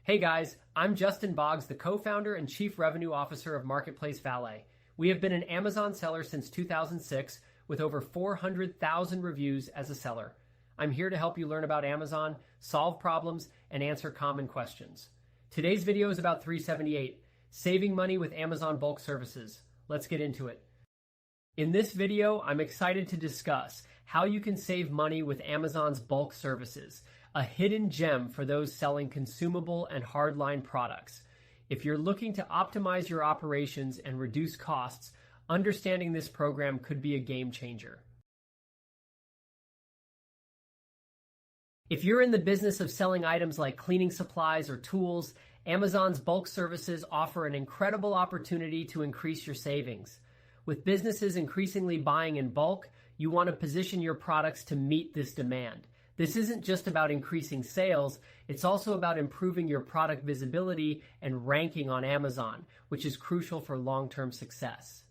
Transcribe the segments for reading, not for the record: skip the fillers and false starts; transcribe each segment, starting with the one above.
Hey guys, I'm Justin Boggs, the co-founder and chief revenue officer of Marketplace Valet. We have been an Amazon seller since 2006 with over 400,000 reviews as a seller. I'm here to help you learn about Amazon, solve problems, and answer common questions. Today's video is about 378, saving money with Amazon bulk services. Let's get into it. In this video, I'm excited to discuss how you can save money with Amazon's bulk services, a hidden gem for those selling consumable and hardline products. If you're looking to optimize your operations and reduce costs, understanding this program could be a game changer. If you're in the business of selling items like cleaning supplies or tools, Amazon's bulk services offer an incredible opportunity to increase your savings. With businesses increasingly buying in bulk, you want to position your products to meet this demand. This isn't just about increasing sales, it's also about improving your product visibility and ranking on Amazon, which is crucial for long-term success.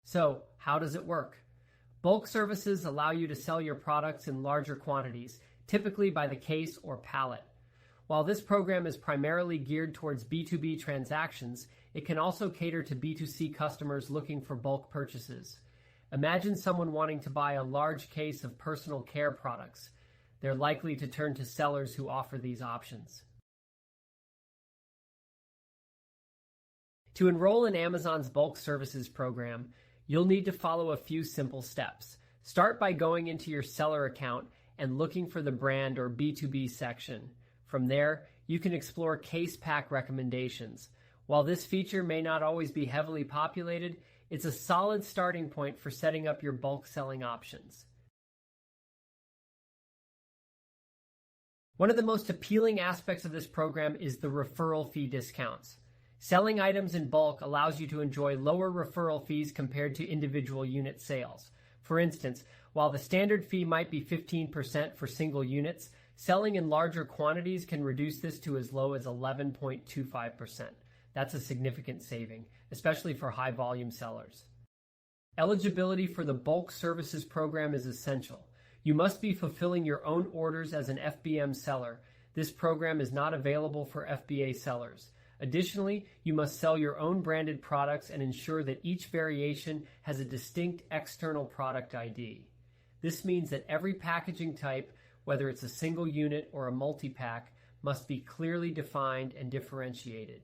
So, how does it work? Bulk services allow you to sell your products in larger quantities, typically by the case or pallet. While this program is primarily geared towards B2B transactions, it can also cater to B2C customers looking for bulk purchases. Imagine someone wanting to buy a large case of personal care products. They're likely to turn to sellers who offer these options. To enroll in Amazon's bulk services program, you'll need to follow a few simple steps. Start by going into your seller account and looking for the brand or B2B section. From there, you can explore case pack recommendations. While this feature may not always be heavily populated, it's a solid starting point for setting up your bulk selling options. One of the most appealing aspects of this program is the referral fee discounts. Selling items in bulk allows you to enjoy lower referral fees compared to individual unit sales. For instance, while the standard fee might be 15% for single units, selling in larger quantities can reduce this to as low as 11.25%. That's a significant saving, especially for high volume sellers. Eligibility for the bulk services program is essential. You must be fulfilling your own orders as an FBM seller. This program is not available for FBA sellers. Additionally, you must sell your own branded products and ensure that each variation has a distinct external product ID. This means that every packaging type, whether it's a single unit or a multi-pack, must be clearly defined and differentiated.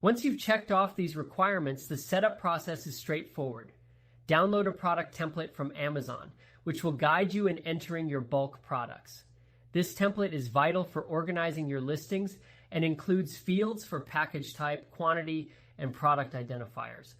Once you've checked off these requirements, the setup process is straightforward. Download a product template from Amazon, which will guide you in entering your bulk products. This template is vital for organizing your listings and includes fields for package type, quantity, and product identifiers.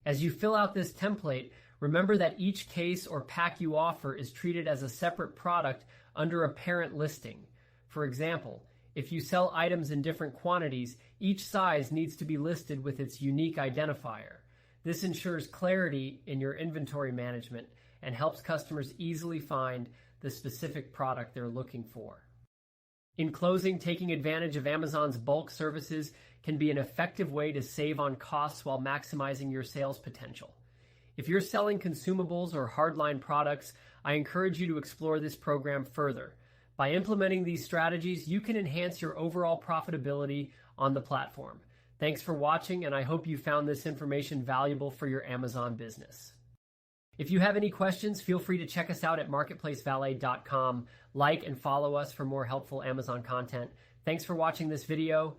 As you fill out this template, remember that each case or pack you offer is treated as a separate product under a parent listing. For example, if you sell items in different quantities, each size needs to be listed with its unique identifier. This ensures clarity in your inventory management and helps customers easily find the specific product they're looking for. In closing, taking advantage of Amazon's bulk services can be an effective way to save on costs while maximizing your sales potential. If you're selling consumables or hardline products, I encourage you to explore this program further. By implementing these strategies, you can enhance your overall profitability on the platform. Thanks for watching, and I hope you found this information valuable for your Amazon business. If you have any questions, feel free to check us out at marketplacevalet.com. Like and follow us for more helpful Amazon content. Thanks for watching this video.